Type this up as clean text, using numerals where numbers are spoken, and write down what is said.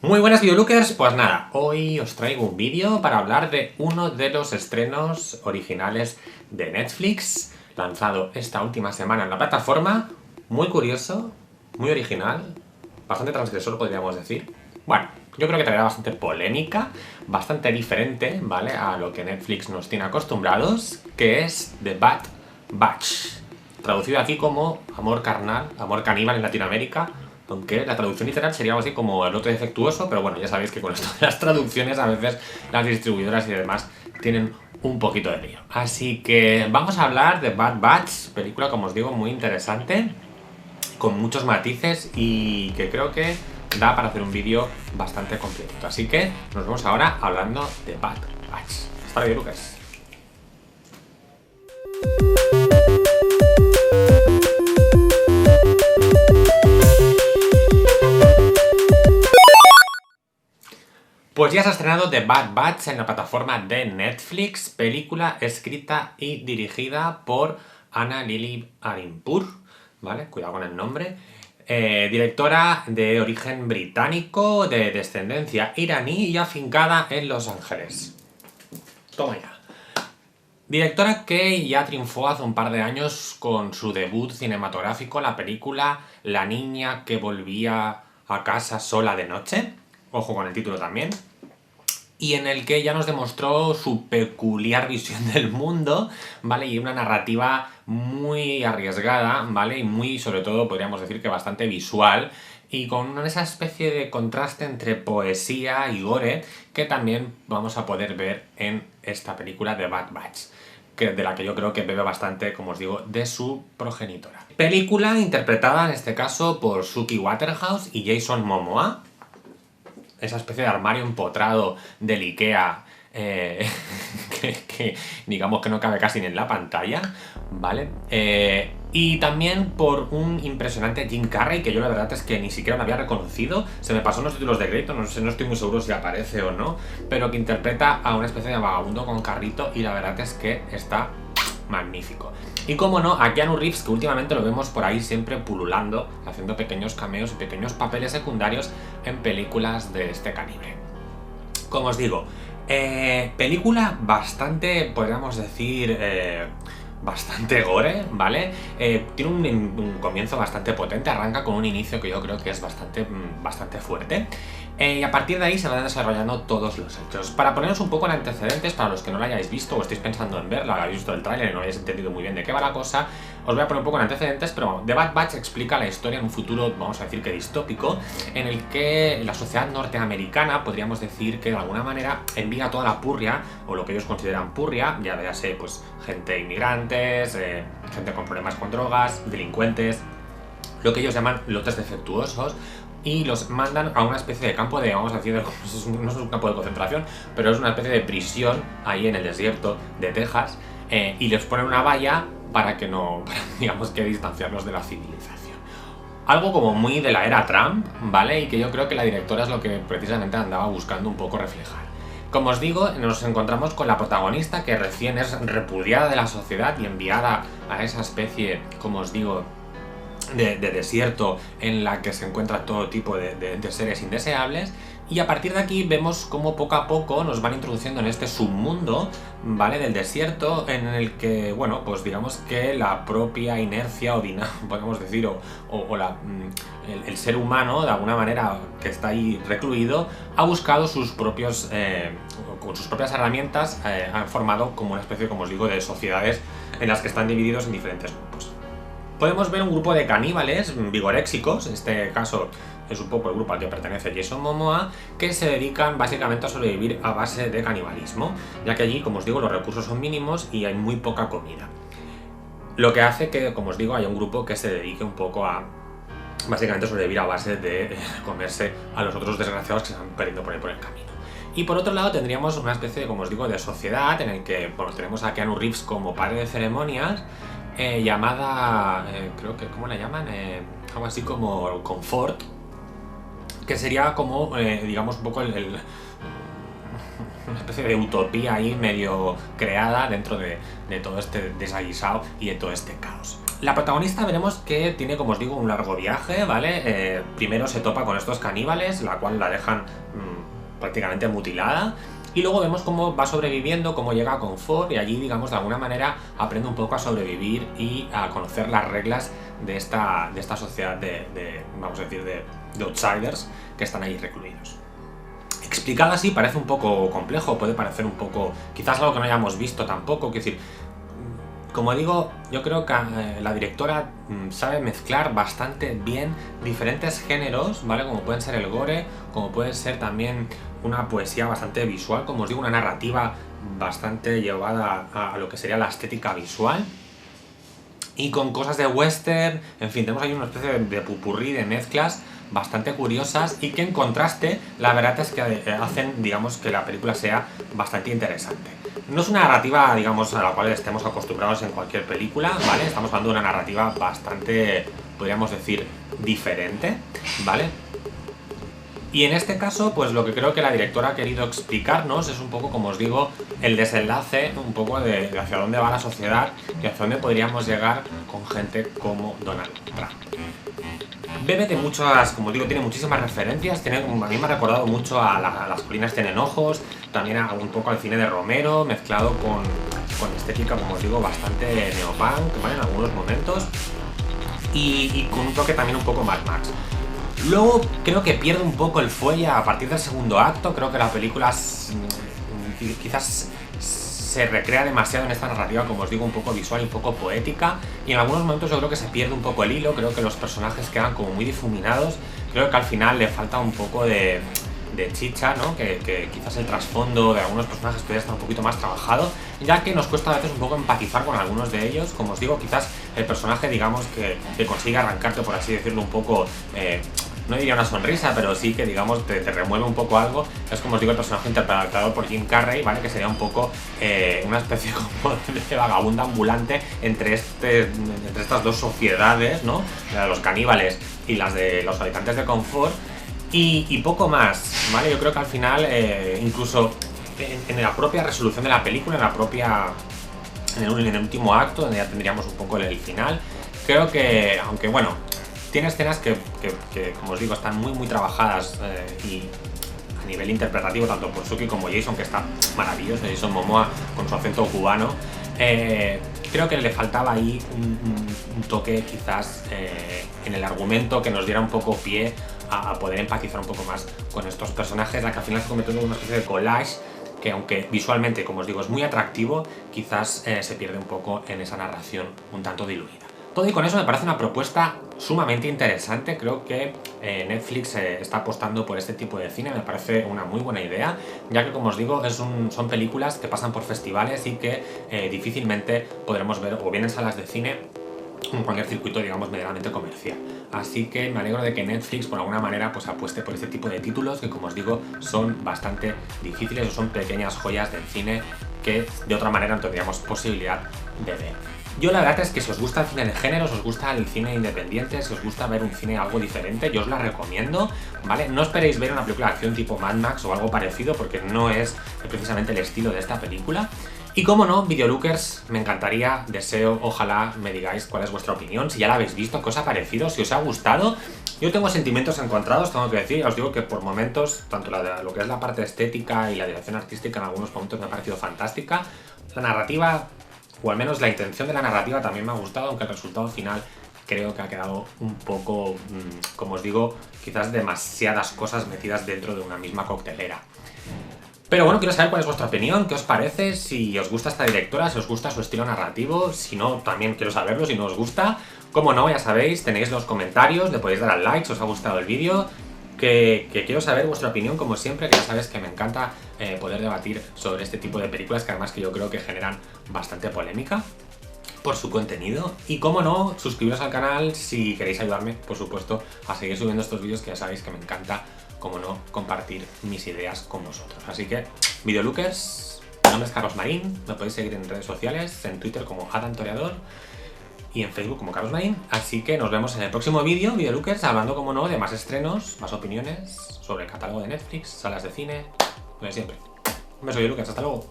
Muy buenas videolookers, pues nada, hoy os traigo un vídeo para hablar de uno de los estrenos originales de Netflix, lanzado esta última semana en la plataforma, muy curioso, muy original, bastante transgresor podríamos decir. Bueno, yo creo que traerá bastante polémica, bastante diferente, ¿vale?, a lo que Netflix nos tiene acostumbrados, que es The Bad Batch, traducido aquí como amor carnal, amor caníbal en Latinoamérica, aunque la traducción literal sería algo así como el lote defectuoso, pero bueno, ya sabéis que con esto de las traducciones a veces las distribuidoras y demás tienen un poquito de lío. Así que vamos a hablar de Bad Batch, película, como os digo, muy interesante, con muchos matices y que creo que da para hacer un vídeo bastante completo. Así que nos vemos ahora hablando de Bad Batch. Hasta luego, Lucas. Pues ya se ha estrenado The Bad Batch en la plataforma de Netflix, película escrita y dirigida por Ana Lily Arimpour, ¿vale? Cuidado con el nombre. Directora de origen británico, de descendencia iraní y afincada en Los Ángeles. Toma ya. Directora que ya triunfó hace un par de años con su debut cinematográfico, la película La niña que volvía a casa sola de noche. Ojo con el título también. Y en el que ya nos demostró su peculiar visión del mundo, ¿vale? Y una narrativa muy arriesgada, ¿vale? Y muy, sobre todo, podríamos decir que bastante visual, y con esa especie de contraste entre poesía y gore que también vamos a poder ver en esta película de Bad Batch, de la que yo creo que bebe bastante, como os digo, de su progenitora. Película interpretada en este caso por Suki Waterhouse y Jason Momoa, esa especie de armario empotrado del Ikea que digamos que no cabe casi ni en la pantalla, ¿vale? Y también por un impresionante Jim Carrey, que yo la verdad es que ni siquiera me había reconocido, se me pasó en los títulos de crédito, no sé, no estoy muy seguro si aparece o no, pero que interpreta a una especie de vagabundo con carrito y la verdad es que está magnífico. Y como no, a Keanu Reeves, que últimamente lo vemos por ahí siempre pululando, haciendo pequeños cameos y pequeños papeles secundarios en películas de este calibre. Como os digo, película bastante, podríamos decir, bastante gore, ¿vale? Tiene un comienzo bastante potente, arranca con un inicio que yo creo que es bastante fuerte. Y a partir de ahí se van desarrollando todos los hechos. Para poneros un poco en antecedentes, para los que no la hayáis visto o estéis pensando en verla, habéis visto el tráiler y no habéis entendido muy bien de qué va la cosa, os voy a poner un poco en antecedentes, pero The Bad Batch explica la historia en un futuro, vamos a decir que distópico, en el que la sociedad norteamericana, podríamos decir que de alguna manera envía toda la purria, o lo que ellos consideran purria, ya sea pues gente inmigrantes, gente con problemas con drogas, delincuentes, lo que ellos llaman lotes defectuosos, y los mandan a una especie de campo de, vamos a decir, no es un campo de concentración, pero es una especie de prisión ahí en el desierto de Texas, y les ponen una valla para que no, digamos que distanciarnos de la civilización. Algo como muy de la era Trump, ¿vale? Y que yo creo que la directora es lo que precisamente andaba buscando un poco reflejar. Como os digo, nos encontramos con la protagonista que recién es repudiada de la sociedad y enviada a esa especie, como os digo, de desierto en la que se encuentra todo tipo de seres indeseables, y a partir de aquí vemos cómo poco a poco nos van introduciendo en este submundo, ¿vale?, del desierto, en el que, bueno, pues digamos que la propia inercia o podemos decir, el ser humano, de alguna manera, que está ahí recluido, ha buscado con sus propias herramientas, han formado como una especie, como os digo, de sociedades en las que están divididos en diferentes grupos. Podemos ver un grupo de caníbales vigoréxicos, en este caso es un poco el grupo al que pertenece Jason Momoa, que se dedican básicamente a sobrevivir a base de canibalismo, ya que allí, como os digo, los recursos son mínimos y hay muy poca comida. Lo que hace que, como os digo, haya un grupo que se dedique un poco a básicamente sobrevivir a base de comerse a los otros desgraciados que se van perdiendo por ahí por el camino. Y por otro lado tendríamos una especie de, como os digo, de sociedad en el que, bueno, tenemos a Keanu Reeves como padre de ceremonias, llamada, creo que, ¿cómo la llaman? Algo así como Comfort, que sería como, digamos, un poco una especie de utopía ahí medio creada dentro de todo este desaguisado y de todo este caos. La protagonista veremos que tiene, como os digo, un largo viaje, ¿vale? Primero se topa con estos caníbales, la cual la dejan prácticamente mutilada. Y luego vemos cómo va sobreviviendo, cómo llega a Confort y allí, digamos, de alguna manera aprende un poco a sobrevivir y a conocer las reglas de esta sociedad vamos a decir, de outsiders que están ahí recluidos. Explicado así parece un poco complejo, puede parecer un poco, quizás algo que no hayamos visto tampoco, quiero decir, como digo, yo creo que la directora sabe mezclar bastante bien diferentes géneros, ¿vale? Como pueden ser el gore, como puede ser también una poesía bastante visual, como os digo, una narrativa bastante llevada a lo que sería la estética visual. Y con cosas de western, en fin, tenemos ahí una especie de pupurrí de mezclas bastante curiosas y que en contraste, la verdad es que hacen, digamos, que la película sea bastante interesante. No es una narrativa, digamos, a la cual estemos acostumbrados en cualquier película, ¿vale? Estamos hablando de una narrativa bastante, podríamos decir, diferente, ¿vale? Y en este caso, pues lo que creo que la directora ha querido explicarnos es un poco, como os digo, el desenlace, un poco de hacia dónde va la sociedad y hacia dónde podríamos llegar con gente como Donald Trump. Bebe de muchas, como digo, tiene muchísimas referencias, a mí me ha recordado mucho a Las colinas tienen ojos, también un poco al cine de Romero, mezclado con estética, como os digo, bastante neopunk, ¿vale? En algunos momentos, y con un toque también un poco Mad Max. Luego creo que pierde un poco el fuelle a partir del segundo acto, creo que la película quizás se recrea demasiado en esta narrativa, como os digo, un poco visual y un poco poética, y en algunos momentos yo creo que se pierde un poco el hilo, creo que los personajes quedan como muy difuminados, creo que al final le falta un poco de chicha, ¿no? Que quizás el trasfondo de algunos personajes puede estar un poquito más trabajado, ya que nos cuesta a veces un poco empatizar con algunos de ellos. Como os digo, quizás el personaje, digamos, que consigue arrancarte, por así decirlo, un poco, no diría una sonrisa, pero sí que, digamos, te remueve un poco algo, es, como os digo, el personaje interpretado por Jim Carrey, ¿vale? Que sería un poco una especie como de vagabundo ambulante entre estas dos sociedades, ¿no? La de los caníbales y las de los habitantes de Confort. Y poco más, ¿vale? Yo creo que al final, incluso en la propia resolución de la película, en el último acto, donde ya tendríamos un poco el final, creo que, aunque bueno, tiene escenas que como os digo, están muy trabajadas y a nivel interpretativo, tanto por Suki como Jason, que está maravilloso, Jason Momoa con su acento cubano, creo que le faltaba ahí un toque quizás en el argumento que nos diera un poco pie a poder empatizar un poco más con estos personajes, ya que al final se convierte en una especie de collage que, aunque visualmente, como os digo, es muy atractivo, quizás se pierde un poco en esa narración un tanto diluida. Todo y con eso me parece una propuesta sumamente interesante. Creo que Netflix está apostando por este tipo de cine, me parece una muy buena idea, ya que, como os digo, son películas que pasan por festivales y que difícilmente podremos ver o bien en salas de cine en cualquier circuito, digamos, medianamente comercial. Así que me alegro de que Netflix, por alguna manera, pues apueste por este tipo de títulos que, como os digo, son bastante difíciles o son pequeñas joyas del cine que de otra manera no tendríamos posibilidad de ver. Yo la verdad es que si os gusta el cine de género, si os gusta el cine independiente, si os gusta ver un cine algo diferente, yo os la recomiendo, ¿vale? No esperéis ver una película de acción tipo Mad Max o algo parecido, porque no es precisamente el estilo de esta película. Y como no, Videolookers, me encantaría, deseo, ojalá me digáis cuál es vuestra opinión, si ya la habéis visto, qué os ha parecido, si os ha gustado. Yo tengo sentimientos encontrados, tengo que decir, os digo que por momentos, tanto lo que es la parte estética y la dirección artística en algunos momentos me ha parecido fantástica. La narrativa, o al menos la intención de la narrativa, también me ha gustado, aunque el resultado final creo que ha quedado un poco, como os digo, quizás demasiadas cosas metidas dentro de una misma coctelera. Pero bueno, quiero saber cuál es vuestra opinión, qué os parece, si os gusta esta directora, si os gusta su estilo narrativo, si no, también quiero saberlo, si no os gusta. Como no, ya sabéis, tenéis los comentarios, le podéis dar al like si os ha gustado el vídeo, que quiero saber vuestra opinión, como siempre, que ya sabéis que me encanta poder debatir sobre este tipo de películas, que además que yo creo que generan bastante polémica por su contenido. Y como no, suscribiros al canal si queréis ayudarme, por supuesto, a seguir subiendo estos vídeos, que ya sabéis que me encanta, como no, compartir mis ideas con vosotros. Así que, Videolookers, mi nombre es Carlos Marín, me podéis seguir en redes sociales, en Twitter como AdamToreador y en Facebook como Carlos Marín. Así que nos vemos en el próximo vídeo, Videolookers, hablando, como no, de más estrenos, más opiniones sobre el catálogo de Netflix, salas de cine, lo de siempre. Un beso, yo Lucas, hasta luego.